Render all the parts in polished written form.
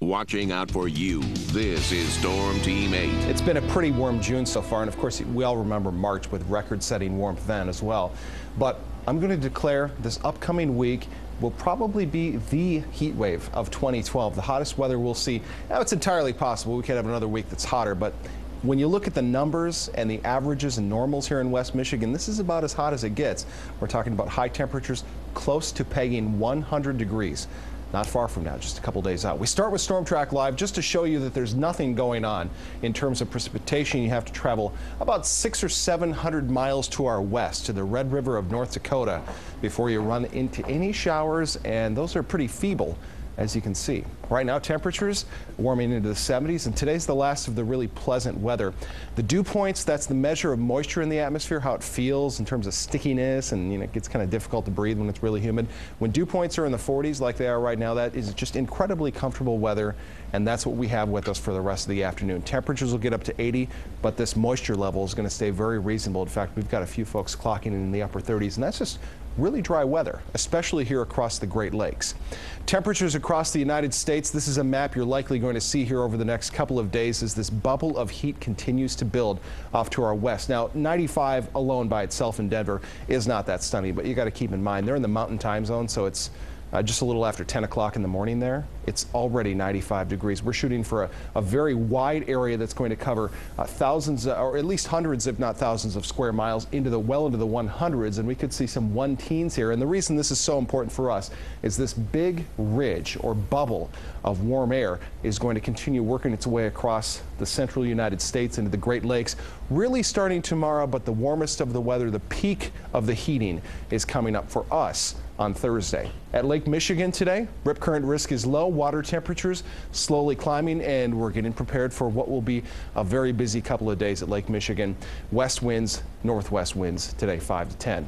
watching out for you. This is Storm Team 8. It's been a pretty warm June so far, and of course we all remember March with record-setting warmth then as well. But I'm going to declare this upcoming week will probably be the heat wave of 2012, the hottest weather we'll see. Now, it's entirely possible we could have another week that's hotter, but when you look at the numbers and the averages and normals here in West Michigan, this is about as hot as it gets. We're talking about high temperatures close to pegging 100 degrees. Not far from now, just a couple days out. We start with Storm Track Live just to show you that there's nothing going on in terms of precipitation. You have to travel about 600 or 700 miles to our west to the Red River of North Dakota before you run into any showers, and those are pretty feeble, as you can see. Right now, temperatures warming into the 70s, and today's the last of the really pleasant weather. The dew points, that's the measure of moisture in the atmosphere, how it feels in terms of stickiness, and it gets kind of difficult to breathe when it's really humid. When dew points are in the 40s like they are right now, that is just incredibly comfortable weather, and that's what we have with us for the rest of the afternoon. Temperatures will get up to 80, but this moisture level is going to stay very reasonable. In fact, we've got a few folks clocking in the upper 30s, and that's just really dry weather, especially here across the Great Lakes. Temperatures across the United States, this is a map you're likely going to see here over the next couple of days as this bubble of heat continues to build off to our west. Now, 95 alone by itself in Denver is not that stunning, but you got to keep in mind they're in the mountain time zone, so it's just a little after 10 o'clock in the morning there. It's already 95 degrees. We're shooting for a very wide area that's going to cover thousands, or at least hundreds, if not thousands of square miles into the 100s, and we could see some 1-teens here. And the reason this is so important for us is this big ridge or bubble of warm air is going to continue working its way across the central United States into the Great Lakes, really starting tomorrow, but the warmest of the weather, the peak of the heating is coming up for us on Thursday. At Lake Michigan today, rip current risk is low, water temperatures slowly climbing, and we're getting prepared for what will be a very busy couple of days at Lake Michigan. West winds, northwest winds today 5 to 10.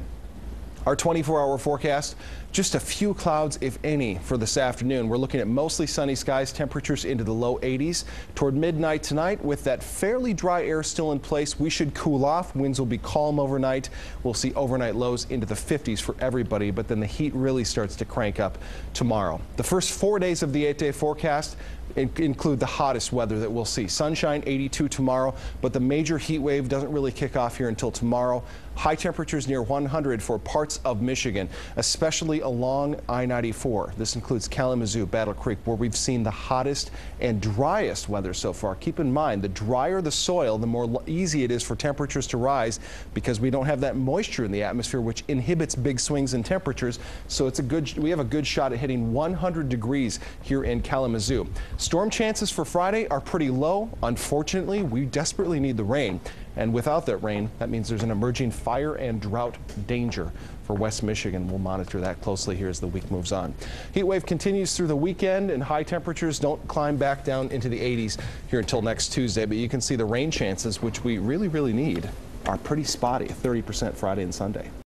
Our 24-hour forecast, just a few clouds, if any, for this afternoon. We're looking at mostly sunny skies, temperatures into the low 80s. Toward midnight tonight, with that fairly dry air still in place, we should cool off. Winds will be calm overnight. We'll see overnight lows into the 50s for everybody, but then the heat really starts to crank up tomorrow. The first 4 days of the 8-day forecast include the hottest weather that we'll see. Sunshine, 82 tomorrow, but the major heat wave doesn't really kick off here until tomorrow. High temperatures near 100 for parts of Michigan, especially along I-94. This includes Kalamazoo, Battle Creek, where we've seen the hottest and driest weather so far. Keep in mind, the drier the soil, the more easy it is for temperatures to rise because we don't have that moisture in the atmosphere, which inhibits big swings in temperatures. So we have a good shot at hitting 100 degrees here in Kalamazoo. Storm chances for Friday are pretty low. Unfortunately, we desperately need the rain. And without that rain, that means there's an emerging fire and drought danger for West Michigan. We'll monitor that closely here as the week moves on. Heat wave continues through the weekend, and high temperatures don't climb back down into the 80s here until next Tuesday. But you can see the rain chances, which we really, really need, are pretty spotty, 30% Friday and Sunday.